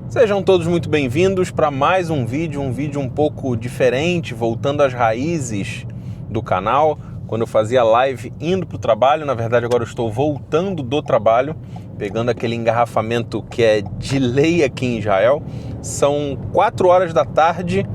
Sejam todos muito bem-vindos para mais um vídeo um pouco diferente, voltando às raízes do canal. Quando eu fazia live indo para o trabalho, na verdade agora eu estou voltando do trabalho, pegando aquele engarrafamento que é de lei aqui em Israel. São 4 horas da tarde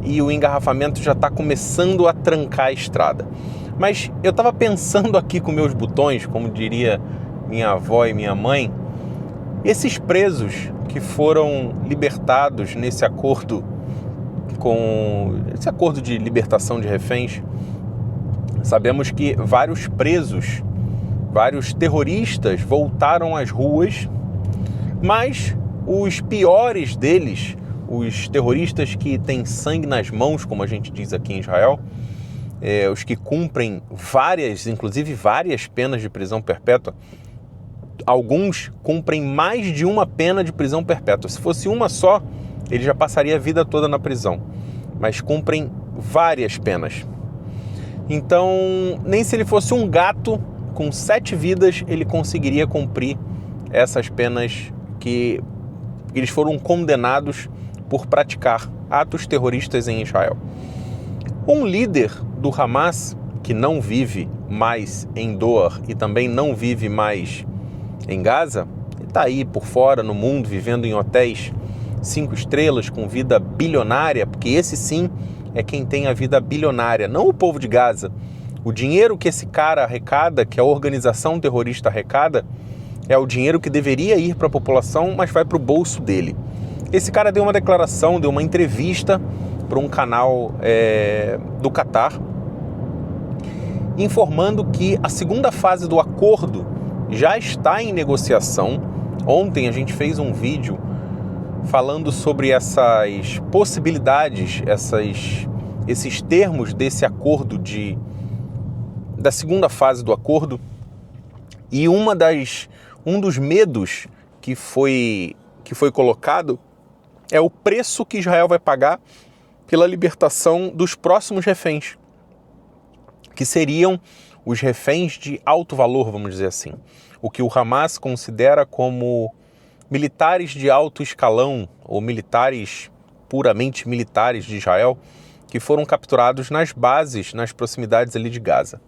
e o engarrafamento já está começando a trancar a estrada. Mas eu estava pensando aqui com meus botões, como diria minha avó e minha mãe, esses presos que foram libertados nesse acordo de libertação de reféns, sabemos que vários presos, vários terroristas voltaram às ruas, mas os piores deles, os terroristas que têm sangue nas mãos, como a gente diz aqui em Israel, os que cumprem inclusive várias penas de prisão perpétua, alguns cumprem mais de uma pena de prisão perpétua. Se fosse uma só, ele já passaria a vida toda na prisão. Mas cumprem várias penas. Então, nem se ele fosse um gato com 7 vidas, ele conseguiria cumprir essas penas que eles foram condenados por praticar atos terroristas em Israel. Um líder do Hamas, que não vive mais em Doha e também não vive mais em Gaza, ele está aí por fora no mundo, vivendo em hotéis 5 estrelas, com vida bilionária, porque esse sim é quem tem a vida bilionária, não o povo de Gaza. O dinheiro que esse cara arrecada, que a organização terrorista arrecada, é o dinheiro que deveria ir para a população, mas vai para o bolso dele. Esse cara deu uma declaração, deu uma entrevista para um canal do Catar, informando que a segunda fase do acordo já está em negociação. Ontem a gente fez um vídeo falando sobre essas possibilidades, esses termos desse acordo, da segunda fase do acordo. E um dos medos que foi colocado é o preço que Israel vai pagar pela libertação dos próximos reféns, que seriam os reféns de alto valor, vamos dizer assim. O que o Hamas considera como militares de alto escalão, ou puramente militares de Israel, que foram capturados nas bases, nas proximidades ali de Gaza.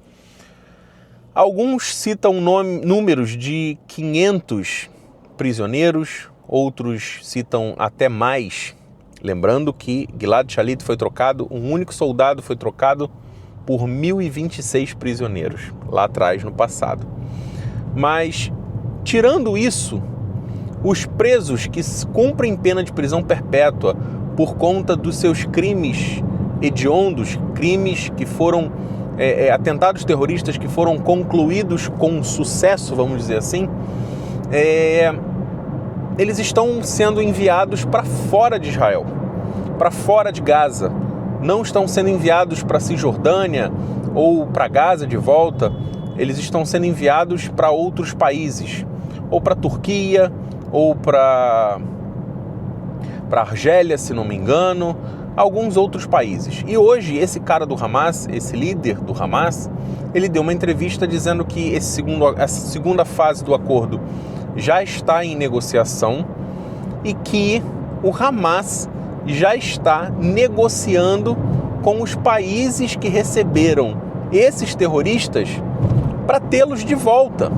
Alguns citam números de 500 prisioneiros, outros citam até mais. Lembrando que Gilad Shalit foi trocado, um único soldado foi trocado por 1.026 prisioneiros, lá atrás, no passado. Mas, tirando isso, os presos que cumprem pena de prisão perpétua por conta dos seus crimes hediondos, crimes que foram atentados terroristas que foram concluídos com sucesso, vamos dizer assim, eles estão sendo enviados para fora de Israel, para fora de Gaza. Não estão sendo enviados para a Cisjordânia ou para Gaza de volta, eles estão sendo enviados para outros países, ou para a Turquia, ou para Argélia, se não me engano, alguns outros países. E hoje esse cara do Hamas, esse líder do Hamas, ele deu uma entrevista dizendo que essa segunda fase do acordo já está em negociação e que o Hamas já está negociando com os países que receberam esses terroristas para tê-los de volta.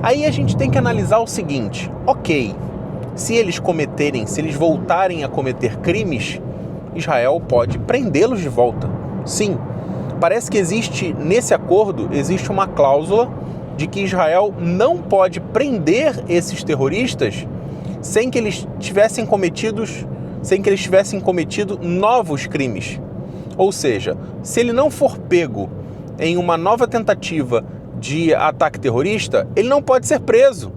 Aí a gente tem que analisar o seguinte: ok, se eles voltarem a cometer crimes, Israel pode prendê-los de volta. Sim, parece que nesse acordo existe uma cláusula de que Israel não pode prender esses terroristas sem que eles tivessem cometido novos crimes. Ou seja, se ele não for pego em uma nova tentativa de ataque terrorista, ele não pode ser preso,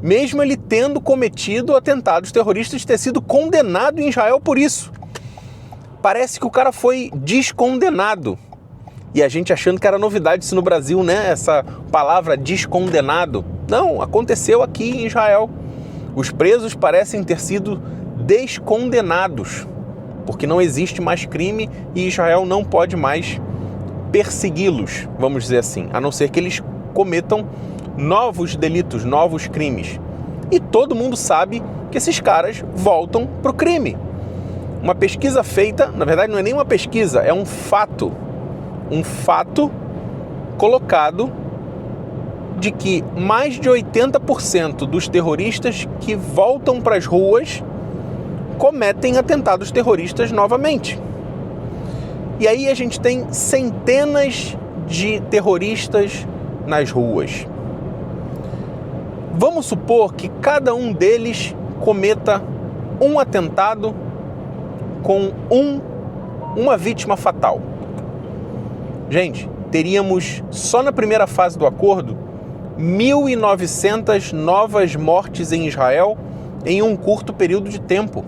mesmo ele tendo cometido atentados terroristas, ter sido condenado em Israel por isso. Parece que o cara foi descondenado. E a gente achando que era novidade isso no Brasil, né? Essa palavra descondenado. Não, aconteceu aqui em Israel. Os presos parecem ter sido descondenados, porque não existe mais crime e Israel não pode mais persegui-los, vamos dizer assim, a não ser que eles cometam novos delitos, novos crimes. E todo mundo sabe que que esses caras voltam para o crime. Uma pesquisa feita, na verdade não é nem uma pesquisa, é um fato colocado de que mais de 80% dos terroristas que voltam para as ruas cometem atentados terroristas novamente. E aí a gente tem centenas de terroristas nas ruas. Vamos supor que cada um deles cometa um atentado com uma vítima fatal. Gente, teríamos só na primeira fase do acordo 1.900 novas mortes em Israel em um curto período de tempo.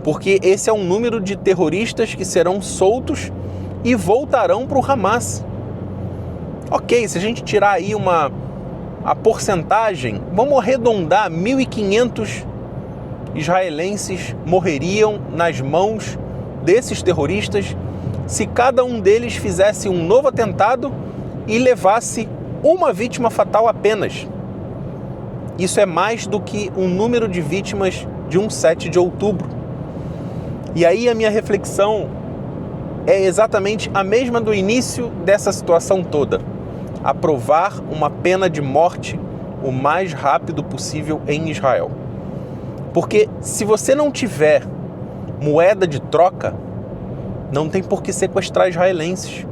Porque esse é um número de terroristas que serão soltos e voltarão para o Hamas. Ok, se a gente tirar aí a porcentagem, vamos arredondar, 1.500 israelenses morreriam nas mãos desses terroristas se cada um deles fizesse um novo atentado e levasse uma vítima fatal apenas. Isso é mais do que o número de vítimas de um 7 de outubro. E aí a minha reflexão é exatamente a mesma do início dessa situação toda. Aprovar uma pena de morte o mais rápido possível em Israel. Porque se você não tiver moeda de troca, não tem por que sequestrar israelenses.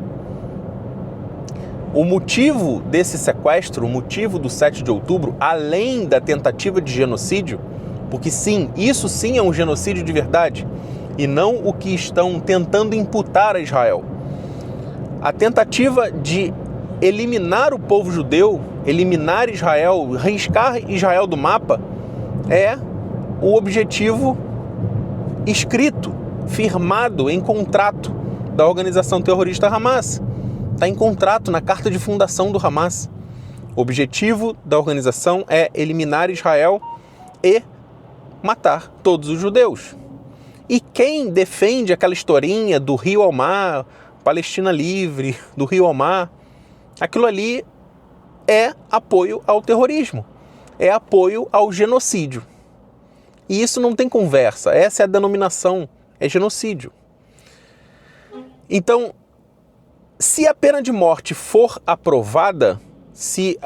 O motivo desse sequestro, o motivo do 7 de outubro, além da tentativa de genocídio, porque sim, isso sim é um genocídio de verdade, e não o que estão tentando imputar a Israel. A tentativa de eliminar o povo judeu, eliminar Israel, riscar Israel do mapa, é o objetivo escrito, firmado em contrato da organização terrorista Hamas. Está em contrato na carta de fundação do Hamas. O objetivo da organização é eliminar Israel e matar todos os judeus. E quem defende aquela historinha do rio ao mar, Palestina livre, do rio ao mar, aquilo ali é apoio ao terrorismo, é apoio ao genocídio. E isso não tem conversa, essa é a denominação, é genocídio. Então, se a pena de morte for aprovada, se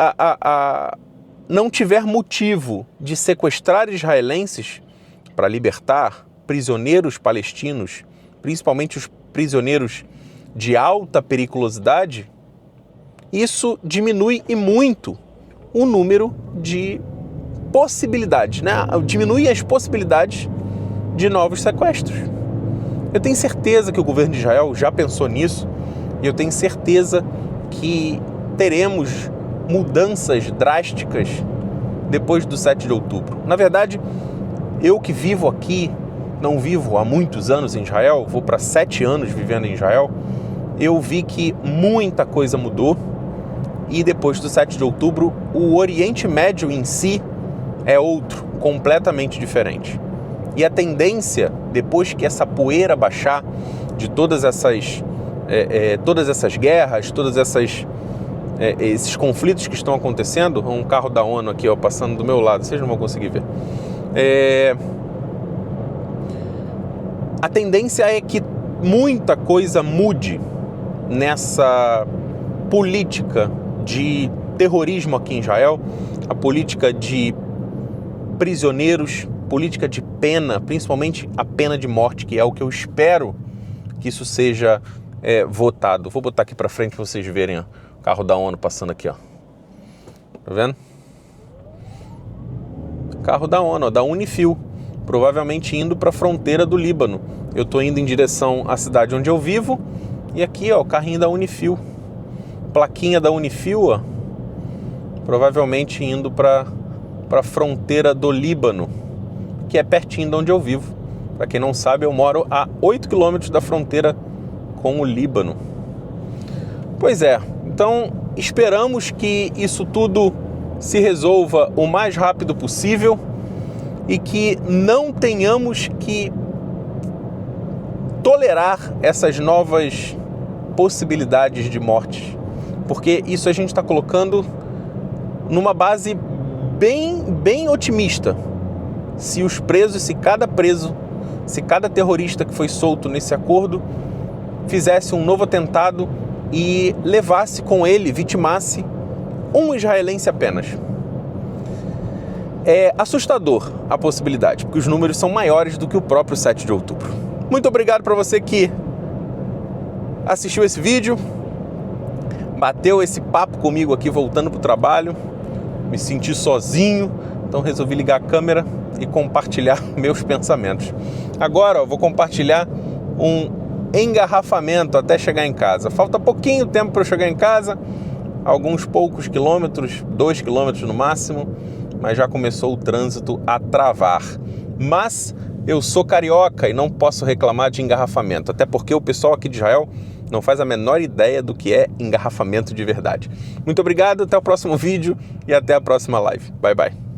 não tiver motivo de sequestrar israelenses para libertar prisioneiros palestinos, principalmente os prisioneiros de alta periculosidade, isso diminui e muito o número de possibilidades, né? Diminui as possibilidades de novos sequestros. Eu tenho certeza que o governo de Israel já pensou nisso e eu tenho certeza que teremos mudanças drásticas depois do 7 de outubro. Na verdade, eu que vivo aqui, não vivo há muitos anos em Israel, vou para 7 anos vivendo em Israel, eu vi que muita coisa mudou e depois do 7 de outubro o Oriente Médio em si é outro, completamente diferente. E a tendência, depois que essa poeira baixar de todas essas guerras, esses conflitos que estão acontecendo, um carro da ONU aqui, ó, passando do meu lado, vocês não vão conseguir ver. A tendência é que muita coisa mude nessa política de terrorismo aqui em Israel, a política de prisioneiros, política de pena, principalmente a pena de morte, que é o que eu espero que isso seja votado. Vou botar aqui para frente para vocês verem, ó, o carro da ONU passando aqui, ó. Tá vendo? Carro da ONU, ó, da Unifil, provavelmente indo para a fronteira do Líbano. Eu estou indo em direção à cidade onde eu vivo e aqui, ó, o carrinho da Unifil, plaquinha da Unifil, ó, provavelmente indo para a fronteira do Líbano, que é pertinho de onde eu vivo. Para quem não sabe, eu moro a 8 quilômetros da fronteira com o Líbano. Pois é, então esperamos que isso tudo se resolva o mais rápido possível e que não tenhamos que tolerar essas novas possibilidades de morte, porque isso a gente está colocando numa base bem otimista. se os presos, se cada terrorista que foi solto nesse acordo fizesse um novo atentado e levasse com ele, vitimasse um israelense apenas. É assustador a possibilidade, porque os números são maiores do que o próprio 7 de outubro. Muito obrigado para você que assistiu esse vídeo, bateu esse papo comigo aqui voltando para o trabalho, me senti sozinho, então resolvi ligar a câmera e compartilhar meus pensamentos. Agora vou compartilhar um engarrafamento até chegar em casa. Falta pouquinho tempo para eu chegar em casa, alguns poucos quilômetros, 2 quilômetros no máximo, mas já começou o trânsito a travar. Mas eu sou carioca e não posso reclamar de engarrafamento, até porque o pessoal aqui de Israel não faz a menor ideia do que é engarrafamento de verdade. Muito obrigado, até o próximo vídeo e até a próxima live. Bye, bye.